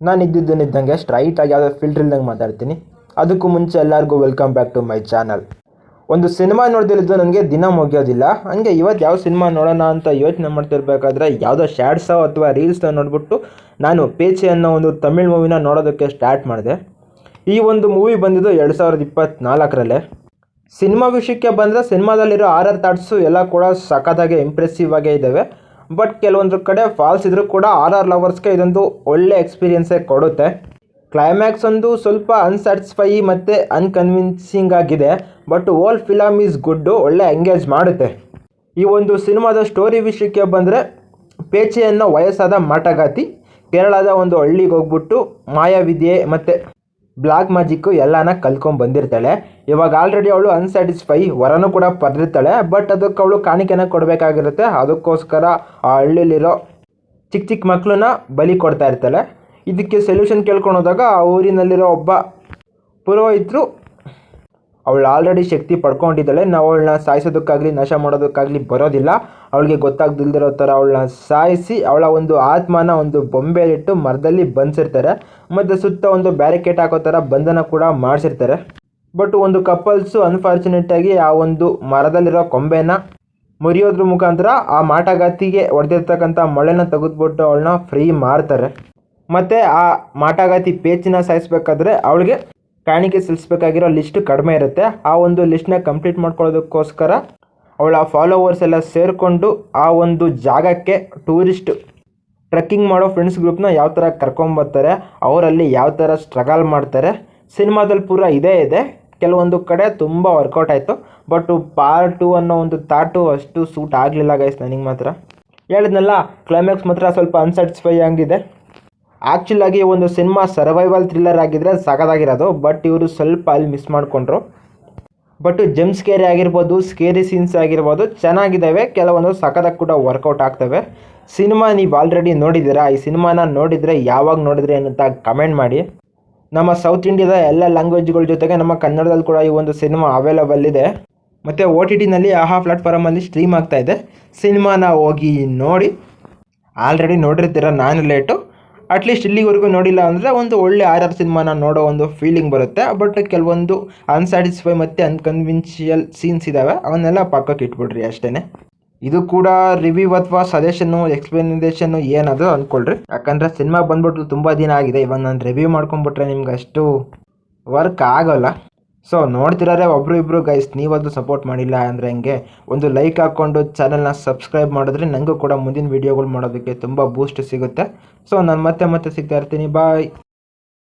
ನಾನು ಇದ್ದಂಗೆ ಸ್ಟ್ರೈಟಾಗಿ ಯಾವುದೋ ಫಿಲ್ಟರ್ ಇಲ್ದಂಗೆ ಮಾತಾಡ್ತೀನಿ. ಅದಕ್ಕೂ ಮುಂಚೆ ಎಲ್ಲರಿಗೂ welcome back to my channel. ಒಂದು ಸಿನಿಮಾ ನೋಡ್ದಿರಿದ್ದು ನನಗೆ ದಿನ ಮುಗಿಯೋದಿಲ್ಲ. ಹಂಗೆ ಇವತ್ತು ಯಾವ ಸಿನಿಮಾ ನೋಡೋಣ ಅಂತ ಯೋಚನೆ ಮಾಡ್ತಿರ್ಬೇಕಾದ್ರೆ ಯಾವುದೋ ಶಾರ್ಟ್ಸೋ ಅಥವಾ ರೀಲ್ಸ್ನ ನೋಡ್ಬಿಟ್ಟು ನಾನು ಪೇಚೆ ಅನ್ನೋ ಒಂದು ತಮಿಳ್ ಮೂವಿನ ನೋಡೋದಕ್ಕೆ ಸ್ಟಾರ್ಟ್ ಮಾಡಿದೆ. ಈ ಒಂದು ಮೂವಿ ಬಂದಿದ್ದು 2024 ಸಿನಿಮಾ ವಿಷಯಕ್ಕೆ ಬಂದರೆ ಸಿನಿಮಾದಲ್ಲಿರೋ ಆರ್ ಥಾಟ್ಸು ಎಲ್ಲ ಕೂಡ ಸಖತ್ತಾಗಿ ಇಂಪ್ರೆಸಿವ್ ಆಗೇ ಇದ್ದಾವೆ. ಬಟ್ ಕೆಲವೊಂದು ಕಡೆ ಫಾಲ್ಸ್ ಇದ್ರೂ ಕೂಡ ಆರ್ ಲವರ್ಸ್ಗೆ ಇದೊಂದು ಒಳ್ಳೆ ಎಕ್ಸ್ಪೀರಿಯನ್ಸೇ ಕೊಡುತ್ತೆ. ಕ್ಲೈಮ್ಯಾಕ್ಸ್ ಒಂದು ಸ್ವಲ್ಪ ಅನ್ಸ್ಯಾಟಿಸ್ಫೈ ಮತ್ತು ಅನ್ಕನ್ವಿನ್ಸಿಂಗ್ ಆಗಿದೆ. ಬಟ್ ಓಲ್ ಫಿಲಮ್ ಈಸ್ ಗುಡ್ಡು, ಒಳ್ಳೆ ಎಂಗೇಜ್ ಮಾಡುತ್ತೆ. ಈ ಒಂದು ಸಿನಿಮಾದ ಸ್ಟೋರಿ ವಿಷಯಕ್ಕೆ ಬಂದರೆ ಪೇಚೆ ಅನ್ನೋ ವಯಸ್ಸಾದ ಮಾಟಗಾತಿ ಕೇರಳದ ಒಂದು ಹಳ್ಳಿಗೆ ಹೋಗ್ಬಿಟ್ಟು ಮಾಯಾವಿದ್ಯೆ ಮತ್ತು ಬ್ಲ್ಯಾಕ್ ಮ್ಯಾಜಿಕ್ಕು ಎಲ್ಲನ ಕಲ್ತ್ಕೊಂಡು ಬಂದಿರ್ತಾಳೆ. ಇವಾಗ ಆಲ್ರೆಡಿ ಅವಳು ಅನ್ಸ್ಯಾಟಿಸ್ಫೈ ವರನೂ ಕೂಡ ಪಡೆದಿರ್ತಾಳೆ. ಬಟ್ ಅದಕ್ಕೆ ಅವಳು ಕಾಣಿಕೆನ ಕೊಡಬೇಕಾಗಿರುತ್ತೆ. ಅದಕ್ಕೋಸ್ಕರ ಆ ಹಳ್ಳಿಲಿರೋ ಚಿಕ್ಕ ಮಕ್ಕಳನ್ನ ಬಲಿ ಕೊಡ್ತಾ ಇರ್ತಾಳೆ. ಇದಕ್ಕೆ ಸೊಲ್ಯೂಷನ್ ಕೇಳ್ಕೊಂಡು ಹೋದಾಗ ಆ ಊರಿನಲ್ಲಿರೋ ಒಬ್ಬ ಪುರೋಹಿತರು ಅವಳು ಆಲ್ರೆಡಿ ಶಕ್ತಿ ಪಡ್ಕೊಂಡಿದ್ದಾಳೆ, ನಾವು ಅವಳನ್ನ ಸಾಯಿಸೋದಕ್ಕಾಗಲಿ ನಾಶ ಮಾಡೋದಕ್ಕಾಗಲಿ ಬರೋದಿಲ್ಲ, ಅವಳಿಗೆ ಗೊತ್ತಾಗ್ದಿಲ್ದಿರೋ ಥರ ಅವಳನ್ನ ಸಾಯಿಸಿ ಅವಳ ಒಂದು ಆತ್ಮನ ಒಂದು ಬೊಂಬೆಲಿಟ್ಟು ಮರದಲ್ಲಿ ಬಂಧಿಸಿರ್ತಾರೆ. ಮತ್ತು ಸುತ್ತ ಒಂದು ಬ್ಯಾರಿಕೇಡ್ ಹಾಕೋ ಥರ ಬಂಧನ ಕೂಡ ಮಾಡಿಸಿರ್ತಾರೆ. ಬಟ್ ಒಂದು ಕಪಲ್ಸು ಅನ್ಫಾರ್ಚುನೇಟಾಗಿ ಆ ಒಂದು ಮರದಲ್ಲಿರೋ ಕೊಂಬೆನ ಮುರಿಯೋದ್ರ ಮುಖಾಂತರ ಆ ಮಾಟಗಾತಿಗೆ ಹೊಡೆದಿರ್ತಕ್ಕಂಥ ಮೊಳೆನ ತೆಗೆದುಬಿಟ್ಟು ಅವಳನ್ನ ಫ್ರೀ ಮಾಡ್ತಾರೆ. ಮತ್ತು ಆ ಮಾಟಗಾತಿ ಪೇಚಿನ ಸಾಯಿಸ್ಬೇಕಾದ್ರೆ ಅವಳಿಗೆ ಕಾಣಿಕೆ ಸಲ್ಲಿಸಬೇಕಾಗಿರೋ ಲಿಸ್ಟ್ ಕಡಿಮೆ ಇರುತ್ತೆ. ಆ ಒಂದು ಲಿಸ್ಟ್ನ ಕಂಪ್ಲೀಟ್ ಮಾಡ್ಕೊಳ್ಳೋದಕ್ಕೋಸ್ಕರ ಅವಳ ಫಾಲೋವರ್ಸ್ ಎಲ್ಲ ಸೇರಿಕೊಂಡು ಆ ಒಂದು ಜಾಗಕ್ಕೆ ಟೂರಿಸ್ಟ್ ಟ್ರೆಕ್ಕಿಂಗ್ ಮಾಡೋ ಫ್ರೆಂಡ್ಸ್ ಗ್ರೂಪ್ನ ಯಾವ ಥರ ಕರ್ಕೊಂಬರ್ತಾರೆ, ಅವರಲ್ಲಿ ಯಾವ ಥರ ಸ್ಟ್ರಗಲ್ ಮಾಡ್ತಾರೆ. ಸಿನಿಮಾದಲ್ಲಿ ಪೂರ ಇದೇ ಇದೆ. ಕೆಲವೊಂದು ಕಡೆ ತುಂಬ ವರ್ಕೌಟ್ ಆಯಿತು. ಬಟ್ ಪಾರ್ಟ್ 2 ಅನ್ನೋ ಒಂದು ಥಾಟು ಅಷ್ಟು ಸೂಟ್ ಆಗಲಿಲ್ಲ ಗೈಸ್ ನನಗೆ ಮಾತ್ರ. ಹೇಳಿದ್ನಲ್ಲ, ಕ್ಲೈಮ್ಯಾಕ್ಸ್ ಮಾತ್ರ ಸ್ವಲ್ಪ ಅನ್ಸ್ಯಾಟಿಸ್ಫೈ ಆಗಿದೆ. ಆ್ಯಕ್ಚುಲಾಗಿ ಒಂದು ಸಿನಿಮಾ ಸರ್ವೈವಲ್ ಥ್ರಿಲ್ಲರ್ ಆಗಿದ್ದರೆ ಸಖತ್ತಾಗಿರೋದು. ಬಟ್ ಇವರು ಸ್ವಲ್ಪ ಅಲ್ಲಿ ಮಿಸ್ ಮಾಡಿಕೊಂಡ್ರು. ಬಟ್ ಜಂಪ್ ಸ್ಕೇರಿ ಆಗಿರ್ಬೋದು, ಸ್ಕೇರಿ ಸೀನ್ಸ್ ಆಗಿರ್ಬೋದು ಚೆನ್ನಾಗಿದ್ದಾವೆ. ಕೆಲವೊಂದು ಸಖತ್ತಾಗಿ ಕೂಡ ವರ್ಕೌಟ್ ಆಗ್ತವೆ. ಸಿನಿಮಾ ನೀವು ಆಲ್ರೆಡಿ ನೋಡಿದ್ದೀರಾ? ಈ ಸಿನಿಮಾನ ನೋಡಿದರೆ ಯಾವಾಗ ನೋಡಿದ್ರಿ ಅಂತ ಕಮೆಂಟ್ ಮಾಡಿ. ನಮ್ಮ ಸೌತ್ ಇಂಡಿಯಾದ ಎಲ್ಲ ಲ್ಯಾಂಗ್ವೇಜ್ಗಳ ಜೊತೆಗೆ ನಮ್ಮ ಕನ್ನಡದಲ್ಲಿ ಕೂಡ ಈ ಒಂದು ಸಿನಿಮಾ ಅವೈಲಬಲ್ ಇದೆ. ಮತ್ತು OTTನಲ್ಲಿ ಆಹಾ ಪ್ಲಾಟ್ಫಾರ್ಮಲ್ಲಿ ಸ್ಟ್ರೀಮ್ ಆಗ್ತಾಯಿದೆ. ಸಿನಿಮಾನ ಹೋಗಿ ನೋಡಿ. ಆಲ್ರೆಡಿ ನೋಡಿರ್ತೀರ, ನಾನು ಲೇಟು. ಅಟ್ಲೀಸ್ಟ್ ಇಲ್ಲಿವರೆಗೂ ನೋಡಿಲ್ಲ ಅಂದರೆ ಒಂದು ಒಳ್ಳೆ ಆರ್ ಸಿನಿಮಾನ ನೋಡೋ ಒಂದು ಫೀಲಿಂಗ್ ಬರುತ್ತೆ. ಬಟ್ ಕೆಲವೊಂದು ಅನ್ಸ್ಯಾಟಿಸ್ಫೈ ಮತ್ತು ಅನ್ಕನ್ವಿನ್ಷಿಯಲ್ ಸೀನ್ಸ್ ಇದ್ದಾವೆ, ಅವನ್ನೆಲ್ಲ ಪಕ್ಕಕ್ಕೆ ಇಟ್ಬಿಡ್ರಿ ಅಷ್ಟೇ. ಇದು ಕೂಡ ರಿವ್ಯೂ ಅಥವಾ ಸಜೆಷನ್ನು ಎಕ್ಸ್ಪ್ಲನೇಷನ್ನು ಏನಾದರೂ ಅಂದ್ಕೊಳ್ರಿ. ಯಾಕಂದರೆ ಸಿನಿಮಾ ಬಂದ್ಬಿಟ್ಟು ತುಂಬ ದಿನ ಆಗಿದೆ. ಇವಾಗ ನಾನು ರಿವ್ಯೂ ಮಾಡ್ಕೊಂಬಿಟ್ರೆ ನಿಮ್ಗೆ ಅಷ್ಟು ವರ್ಕ್ ಆಗೋಲ್ಲ. ಸೊ ನೋಡ್ತಿರೋರೆ ಒಬ್ಬರು ಇಬ್ಬರು ಗೈಸ್, ನೀವದು ಸಪೋರ್ಟ್ ಮಾಡಿಲ್ಲ ಅಂದರೆ ಹಂಗೆ ಒಂದು ಲೈಕ್ ಹಾಕ್ಕೊಂಡು ಚಾನಲ್ನ ಸಬ್ಸ್ಕ್ರೈಬ್ ಮಾಡಿದ್ರೆ ನನಗೂ ಕೂಡ ಮುಂದಿನ ವೀಡಿಯೋಗಳು ಮಾಡೋದಕ್ಕೆ ತುಂಬ ಬೂಸ್ಟ್ ಸಿಗುತ್ತೆ. ಸೊ ನಾನು ಮತ್ತೆ ಸಿಗ್ತಾ ಇರ್ತೀನಿ. ಬಾಯ್.